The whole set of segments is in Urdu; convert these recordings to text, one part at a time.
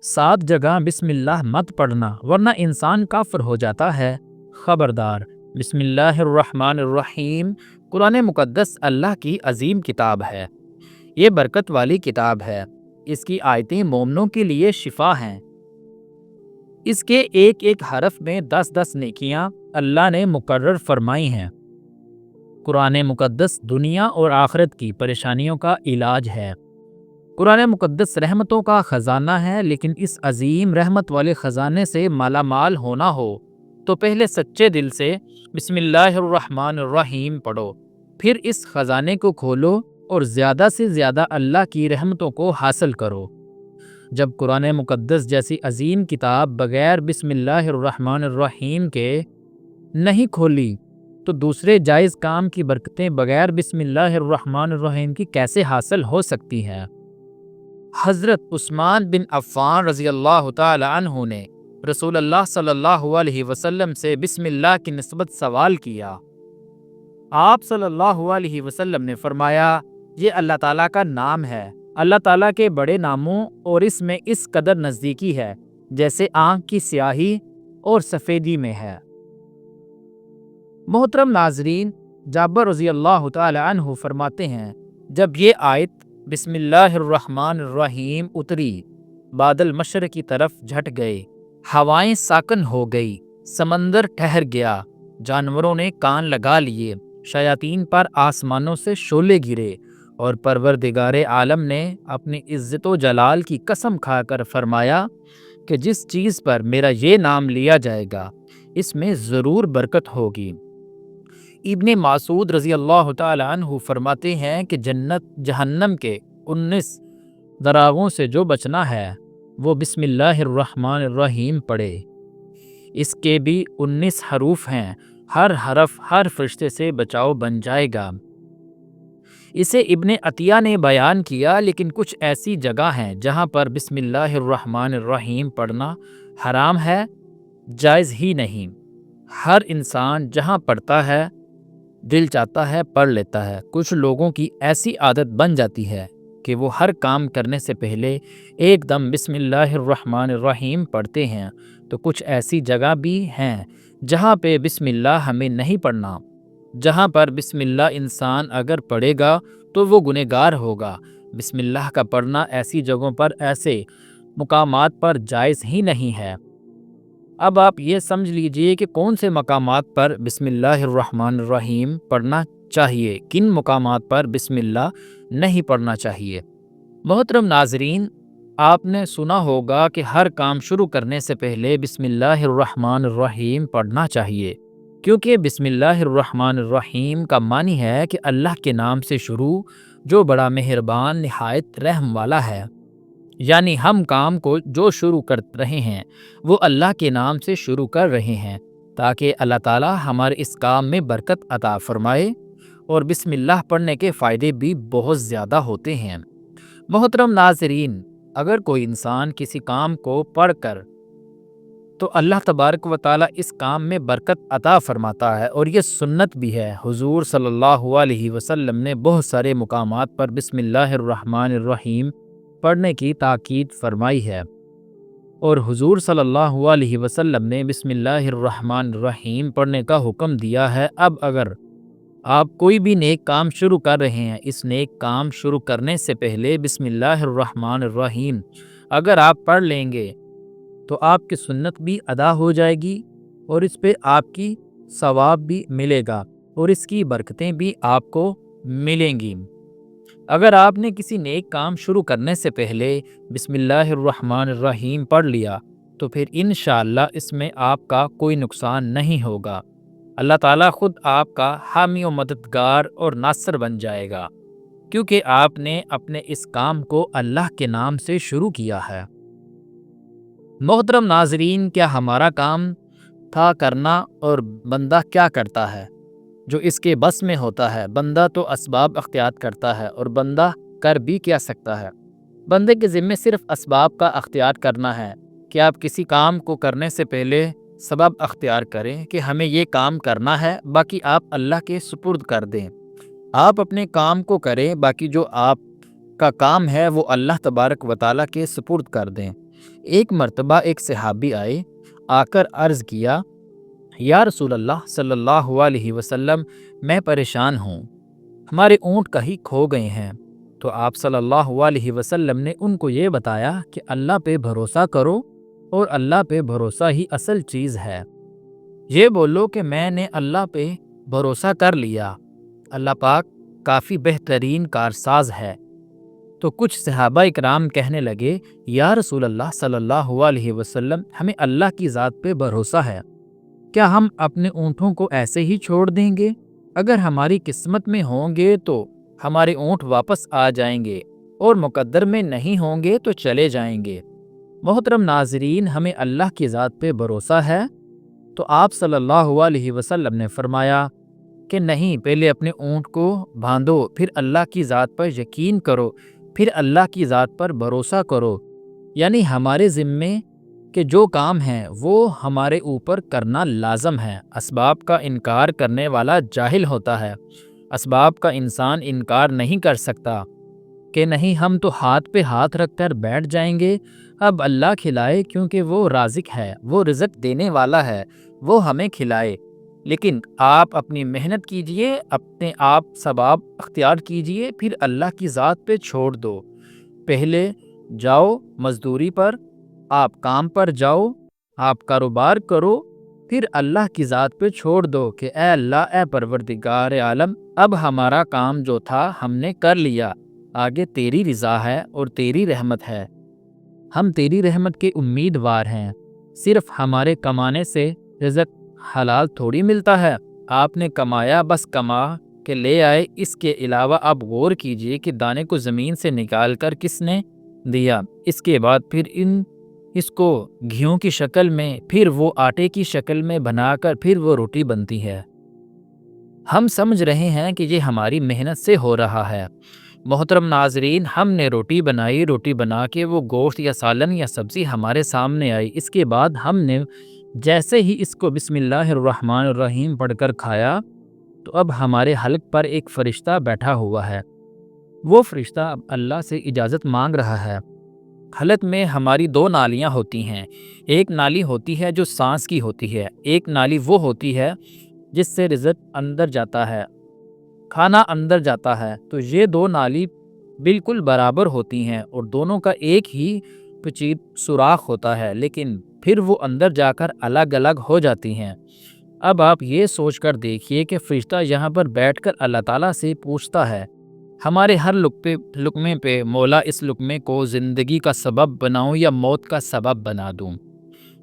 7 جگہ بسم اللہ مت پڑھنا ورنہ انسان کافر ہو جاتا ہے۔ خبردار، بسم اللہ الرحمن الرحیم قرآن مقدس اللہ کی عظیم کتاب ہے۔ یہ برکت والی کتاب ہے۔ اس کی آیتیں مومنوں کے لیے شفا ہیں۔ اس کے ایک ایک حرف میں 10 نیکیاں اللہ نے مقرر فرمائی ہیں۔ قرآن مقدس دنیا اور آخرت کی پریشانیوں کا علاج ہے۔ قرآن مقدس رحمتوں کا خزانہ ہے، لیکن اس عظیم رحمت والے خزانے سے مالا مال ہونا ہو تو پہلے سچے دل سے بسم اللہ الرحمن الرحیم پڑھو، پھر اس خزانے کو کھولو اور زیادہ سے زیادہ اللہ کی رحمتوں کو حاصل کرو۔ جب قرآن مقدس جیسی عظیم کتاب بغیر بسم اللہ الرحمن الرحیم کے نہیں کھولی تو دوسرے جائز کام کی برکتیں بغیر بسم اللہ الرحمن الرحیم کی کیسے حاصل ہو سکتی ہیں؟ حضرت عثمان بن عفان رضی اللہ تعالی عنہ نے رسول اللہ صلی اللہ علیہ وسلم سے بسم اللہ کی نسبت سوال کیا۔ آپ صلی اللہ علیہ وسلم نے فرمایا، یہ اللہ تعالیٰ کا نام ہے۔ اللہ تعالیٰ کے بڑے ناموں اور اس میں اس قدر نزدیکی ہے جیسے آنکھ کی سیاہی اور سفیدی میں ہے۔ محترم ناظرین، جابر رضی اللہ تعالی عنہ فرماتے ہیں، جب یہ آیت بسم اللہ الرحمن الرحیم اتری، بادل مشرق کی طرف جھٹ گئے، ہوائیں ساکن ہو گئی، سمندر ٹھہر گیا، جانوروں نے کان لگا لیے، شیاطین پر آسمانوں سے شعلے گرے، اور پروردگار عالم نے اپنی عزت و جلال کی قسم کھا کر فرمایا کہ جس چیز پر میرا یہ نام لیا جائے گا اس میں ضرور برکت ہوگی۔ ابن مسعود رضی اللہ تعالی عنہ فرماتے ہیں کہ جنت جہنم کے 19 دراغوں سے جو بچنا ہے وہ بسم اللہ الرحمن الرحیم پڑھے۔ اس کے بھی 19 حروف ہیں، ہر حرف ہر فرشتے سے بچاؤ بن جائے گا۔ اسے ابن عطیہ نے بیان کیا، لیکن کچھ ایسی جگہ ہیں جہاں پر بسم اللہ الرحمن الرحیم پڑھنا حرام ہے، جائز ہی نہیں۔ ہر انسان جہاں پڑھتا ہے دل چاہتا ہے پڑھ لیتا ہے۔ کچھ لوگوں کی ایسی عادت بن جاتی ہے کہ وہ ہر کام کرنے سے پہلے ایک دم بسم اللہ الرحمن الرحیم پڑھتے ہیں، تو کچھ ایسی جگہ بھی ہیں جہاں پہ بسم اللہ ہمیں نہیں پڑھنا۔ جہاں پر بسم اللہ انسان اگر پڑھے گا تو وہ گنہگار ہوگا۔ بسم اللہ کا پڑھنا ایسی جگہوں پر، ایسے مقامات پر جائز ہی نہیں ہے۔ اب آپ یہ سمجھ لیجئے کہ کون سے مقامات پر بسم اللہ الرحمن الرحیم پڑھنا چاہیے، کن مقامات پر بسم اللہ نہیں پڑھنا چاہیے۔ محترم ناظرین، آپ نے سنا ہوگا کہ ہر کام شروع کرنے سے پہلے بسم اللہ الرحمن الرحیم پڑھنا چاہیے، کیونکہ بسم اللہ الرحمن الرحیم کا معنی ہے کہ اللہ کے نام سے شروع، جو بڑا مہربان نہایت رحم والا ہے۔ یعنی ہم کام کو جو شروع کر رہے ہیں وہ اللہ کے نام سے شروع کر رہے ہیں تاکہ اللہ تعالی ہمارے اس کام میں برکت عطا فرمائے، اور بسم اللہ پڑھنے کے فائدے بھی بہت زیادہ ہوتے ہیں۔ محترم ناظرین، اگر کوئی انسان کسی کام کو پڑھ کر تو اللہ تبارک و تعالی اس کام میں برکت عطا فرماتا ہے، اور یہ سنت بھی ہے۔ حضور صلی اللہ علیہ وسلم نے بہت سارے مقامات پر بسم اللہ الرحمن الرحیم پڑھنے کی تاکید فرمائی ہے، اور حضور صلی اللہ علیہ وسلم نے بسم اللہ الرحمن الرحیم پڑھنے کا حکم دیا ہے۔ اب اگر آپ کوئی بھی نیک کام شروع کر رہے ہیں، اس نیک کام شروع کرنے سے پہلے بسم اللہ الرحمن الرحیم اگر آپ پڑھ لیں گے تو آپ کی سنت بھی ادا ہو جائے گی، اور اس پہ آپ کی ثواب بھی ملے گا، اور اس کی برکتیں بھی آپ کو ملیں گی۔ اگر آپ نے کسی نیک کام شروع کرنے سے پہلے بسم اللہ الرحمن الرحیم پڑھ لیا تو پھر انشاءاللہ اس میں آپ کا کوئی نقصان نہیں ہوگا۔ اللہ تعالیٰ خود آپ کا حامی و مددگار اور ناصر بن جائے گا، کیونکہ آپ نے اپنے اس کام کو اللہ کے نام سے شروع کیا ہے۔ محترم ناظرین، کیا ہمارا کام تھا کرنا، اور بندہ کیا کرتا ہے جو اس کے بس میں ہوتا ہے؟ بندہ تو اسباب اختیار کرتا ہے، اور بندہ کر بھی کیا سکتا ہے؟ بندے کے ذمے صرف اسباب کا اختیار کرنا ہے کہ آپ کسی کام کو کرنے سے پہلے سبب اختیار کریں کہ ہمیں یہ کام کرنا ہے، باقی آپ اللہ کے سپرد کر دیں۔ آپ اپنے کام کو کریں، باقی جو آپ کا کام ہے وہ اللہ تبارک و تعالیٰ کے سپرد کر دیں۔ ایک مرتبہ ایک صحابی آئے، آ کر عرض کیا، یا رسول اللہ صلی اللہ علیہ وسلم، میں پریشان ہوں، ہمارے اونٹ کہیں کھو گئے ہیں۔ تو آپ صلی اللہ علیہ وسلم نے ان کو یہ بتایا کہ اللہ پہ بھروسہ کرو، اور اللہ پہ بھروسہ ہی اصل چیز ہے۔ یہ بولو کہ میں نے اللہ پہ بھروسہ کر لیا، اللہ پاک کافی بہترین کارساز ہے۔ تو کچھ صحابہ اکرام کہنے لگے، یا رسول اللہ صلی اللہ علیہ وسلم، ہمیں اللہ کی ذات پہ بھروسہ ہے، کیا ہم اپنے اونٹوں کو ایسے ہی چھوڑ دیں گے؟ اگر ہماری قسمت میں ہوں گے تو ہمارے اونٹ واپس آ جائیں گے، اور مقدر میں نہیں ہوں گے تو چلے جائیں گے۔ محترم ناظرین، ہمیں اللہ کی ذات پہ بھروسہ ہے؟ تو آپ صلی اللہ علیہ وسلم نے فرمایا کہ نہیں، پہلے اپنے اونٹ کو باندھو، پھر اللہ کی ذات پر یقین کرو، پھر اللہ کی ذات پر بھروسہ کرو۔ یعنی ہمارے ذمے کہ جو کام ہیں وہ ہمارے اوپر کرنا لازم ہے۔ اسباب کا انکار کرنے والا جاہل ہوتا ہے۔ اسباب کا انسان انکار نہیں کر سکتا کہ نہیں، ہم تو ہاتھ پہ ہاتھ رکھ کر بیٹھ جائیں گے، اب اللہ کھلائے، کیونکہ وہ رازق ہے، وہ رزق دینے والا ہے، وہ ہمیں کھلائے۔ لیکن آپ اپنی محنت کیجئے، اپنے آپ ثواب اختیار کیجئے، پھر اللہ کی ذات پہ چھوڑ دو۔ پہلے جاؤ مزدوری پر، آپ کام پر جاؤ، آپ کاروبار کرو، پھر اللہ کی ذات پہ چھوڑ دو کہ اے اللہ، اے پروردگار عالم، اب ہمارا کام جو تھا ہم نے کر لیا، آگے تیری رضا ہے اور تیری رحمت ہے، ہم تیری رحمت کے امیدوار ہیں۔ صرف ہمارے کمانے سے رزق حلال تھوڑی ملتا ہے، آپ نے کمایا، بس کما کے لے آئے، اس کے علاوہ آپ غور کیجئے کہ دانے کو زمین سے نکال کر کس نے دیا، اس کے بعد پھر اس کو گھیوں کی شکل میں، پھر وہ آٹے کی شکل میں بنا کر پھر وہ روٹی بنتی ہے۔ ہم سمجھ رہے ہیں کہ یہ ہماری محنت سے ہو رہا ہے۔ محترم ناظرین، ہم نے روٹی بنائی، روٹی بنا کے وہ گوشت یا سالن یا سبزی ہمارے سامنے آئی، اس کے بعد ہم نے جیسے ہی اس کو بسم اللہ الرحمن الرحیم پڑھ کر کھایا، تو اب ہمارے حلق پر ایک فرشتہ بیٹھا ہوا ہے۔ وہ فرشتہ اب اللہ سے اجازت مانگ رہا ہے۔ حلق میں ہماری دو نالیاں ہوتی ہیں، ایک نالی ہوتی ہے جو سانس کی ہوتی ہے، ایک نالی وہ ہوتی ہے جس سے رزق اندر جاتا ہے، کھانا اندر جاتا ہے۔ تو یہ دو نالی بالکل برابر ہوتی ہیں اور دونوں کا ایک ہی پچید سوراخ ہوتا ہے، لیکن پھر وہ اندر جا کر الگ الگ ہو جاتی ہیں۔ اب آپ یہ سوچ کر دیکھیے کہ فرشتہ یہاں پر بیٹھ کر اللہ تعالیٰ سے پوچھتا ہے، ہمارے ہر لقمے پہ، مولا اس لقمے کو زندگی کا سبب بناؤں یا موت کا سبب بنا دوں؟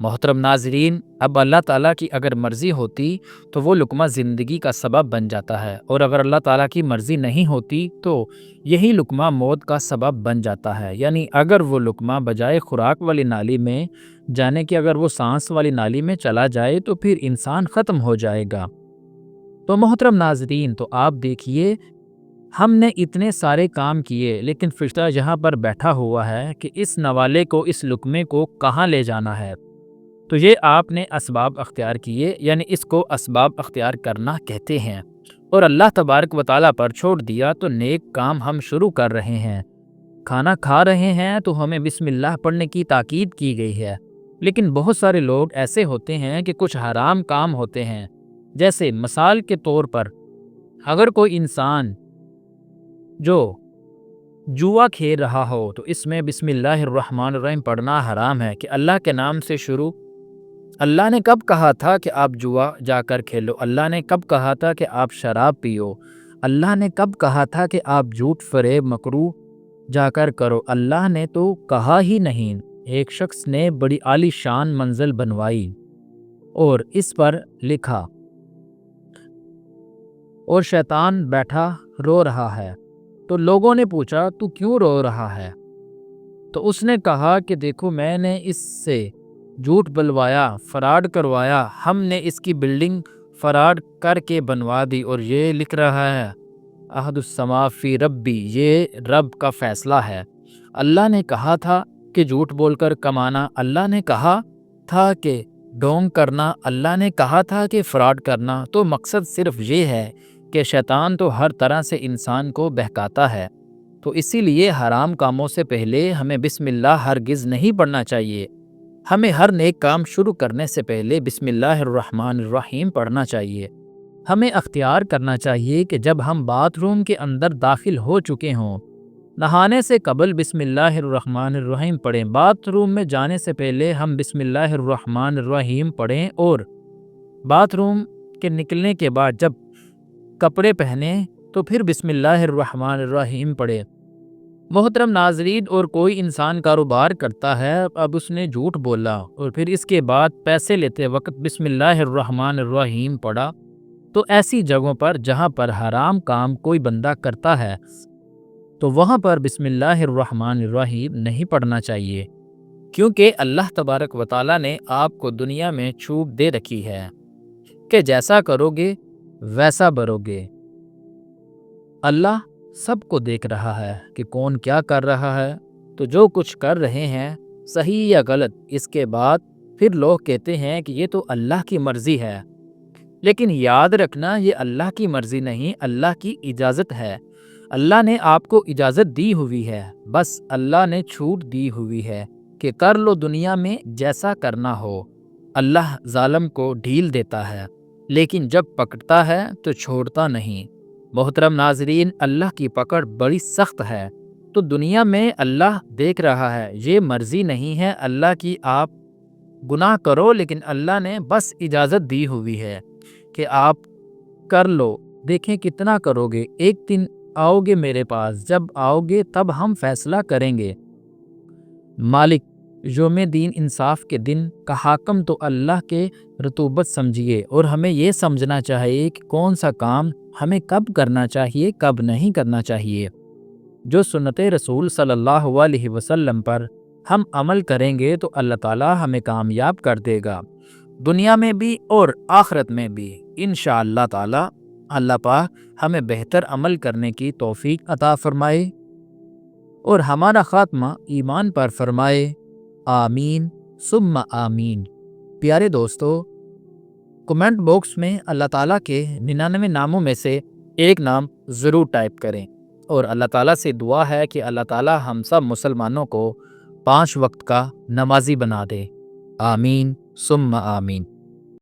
محترم ناظرین، اب اللہ تعالیٰ کی اگر مرضی ہوتی تو وہ لقمہ زندگی کا سبب بن جاتا ہے، اور اگر اللہ تعالیٰ کی مرضی نہیں ہوتی تو یہی لقمہ موت کا سبب بن جاتا ہے۔ یعنی اگر وہ لقمہ بجائے خوراک والی نالی میں جانے کے اگر وہ سانس والی نالی میں چلا جائے تو پھر انسان ختم ہو جائے گا۔ تو محترم ناظرین، تو آپ دیکھیے، ہم نے اتنے سارے کام کیے، لیکن فرشتہ یہاں پر بیٹھا ہوا ہے کہ اس نوالے کو، اس لقمے کو کہاں لے جانا ہے۔ تو یہ آپ نے اسباب اختیار کیے، یعنی اس کو اسباب اختیار کرنا کہتے ہیں، اور اللہ تبارک و تعالیٰ پر چھوڑ دیا تو نیک کام ہم شروع کر رہے ہیں۔ کھانا کھا رہے ہیں تو ہمیں بسم اللہ پڑھنے کی تاکید کی گئی ہے، لیکن بہت سارے لوگ ایسے ہوتے ہیں کہ کچھ حرام کام ہوتے ہیں، جیسے مثال کے طور پر اگر کوئی انسان جو جوا کھیل رہا ہو تو اس میں بسم اللہ الرحمن الرحیم پڑھنا حرام ہے کہ اللہ کے نام سے شروع۔ اللہ نے کب کہا تھا کہ آپ جوا جا کر کھیلو؟ اللہ نے کب کہا تھا کہ آپ شراب پیو؟ اللہ نے کب کہا تھا کہ آپ جھوٹ فریب مکروہ جا کر کرو؟ اللہ نے تو کہا ہی نہیں۔ ایک شخص نے بڑی عالی شان منزل بنوائی اور اس پر لکھا، اور شیطان بیٹھا رو رہا ہے۔ تو لوگوں نے پوچھا، تو کیوں رو رہا ہے؟ تو اس نے کہا کہ دیکھو، میں نے اس سے جھوٹ بلوایا، فراڈ کروایا، ہم نے اس کی بلڈنگ فراڈ کر کے بنوا دی، اور یہ لکھ رہا ہے عہد السما فی ربی، یہ رب کا فیصلہ ہے۔ اللہ نے کہا تھا کہ جھوٹ بول کر کمانا، اللہ نے کہا تھا کہ ڈھونگ کرنا، اللہ نے کہا تھا کہ فراڈ کرنا۔ تو مقصد صرف یہ ہے کہ شیطان تو ہر طرح سے انسان کو بہکاتا ہے، تو اسی لیے حرام کاموں سے پہلے ہمیں بسم اللہ ہرگز نہیں پڑھنا چاہیے۔ ہمیں ہر نیک کام شروع کرنے سے پہلے بسم اللہ الرحمن الرحیم پڑھنا چاہیے۔ ہمیں اختیار کرنا چاہیے کہ جب ہم باتھ روم کے اندر داخل ہو چکے ہوں، نہانے سے قبل بسم اللہ الرحمن الرحیم پڑھیں، باتھ روم میں جانے سے پہلے ہم بسم اللہ الرحمن الرحیم پڑھیں، اور باتھ روم کے نکلنے کے بعد جب کپڑے پہنیں تو پھر بسم اللہ الرحمن الرحیم پڑھیں۔ محترم ناظرین، اور کوئی انسان کاروبار کرتا ہے، اب اس نے جھوٹ بولا اور پھر اس کے بعد پیسے لیتے وقت بسم اللہ الرحمن الرحیم پڑھا، تو ایسی جگہوں پر جہاں پر حرام کام کوئی بندہ کرتا ہے تو وہاں پر بسم اللہ الرحمن الرحیم نہیں پڑھنا چاہیے، کیونکہ اللہ تبارک و تعالیٰ نے آپ کو دنیا میں چھوٹ دے رکھی ہے کہ جیسا کرو گے ویسا بھرو گے۔ اللہ سب کو دیکھ رہا ہے کہ کون کیا کر رہا ہے، تو جو کچھ کر رہے ہیں صحیح یا غلط، اس کے بعد پھر لوگ کہتے ہیں کہ یہ تو اللہ کی مرضی ہے، لیکن یاد رکھنا یہ اللہ کی مرضی نہیں، اللہ کی اجازت ہے۔ اللہ نے آپ کو اجازت دی ہوئی ہے، بس اللہ نے چھوٹ دی ہوئی ہے کہ کر لو دنیا میں جیسا کرنا ہو۔ اللہ ظالم کو ڈھیل دیتا ہے، لیکن جب پکڑتا ہے تو چھوڑتا نہیں۔ محترم ناظرین، اللہ کی پکڑ بڑی سخت ہے، تو دنیا میں اللہ دیکھ رہا ہے، یہ مرضی نہیں ہے اللہ کی آپ گناہ کرو، لیکن اللہ نے بس اجازت دی ہوئی ہے کہ آپ کر لو، دیکھیں کتنا کرو گے، ایک دن آؤ گے میرے پاس، جب آؤ گے تب ہم فیصلہ کریں گے۔ مالک یوم دین انصاف کے دن کا حاکم تو اللہ کے رتوبت سمجھیے، اور ہمیں یہ سمجھنا چاہیے کہ کون سا کام ہمیں کب کرنا چاہیے، کب نہیں کرنا چاہیے۔ جو سنت رسول صلی اللہ علیہ وسلم پر ہم عمل کریں گے تو اللہ تعالیٰ ہمیں کامیاب کر دے گا، دنیا میں بھی اور آخرت میں بھی انشاءاللہ تعالیٰ۔ اللہ پاک ہمیں بہتر عمل کرنے کی توفیق عطا فرمائے اور ہمارا خاتمہ ایمان پر فرمائے، آمین ثم آمین۔ پیارے دوستو، کمنٹ باکس میں اللہ تعالیٰ کے 99 ناموں میں سے ایک نام ضرور ٹائپ کریں، اور اللہ تعالیٰ سے دعا ہے کہ اللہ تعالیٰ ہم سب مسلمانوں کو 5 وقت کا نمازی بنا دے۔ آمین ثم آمین۔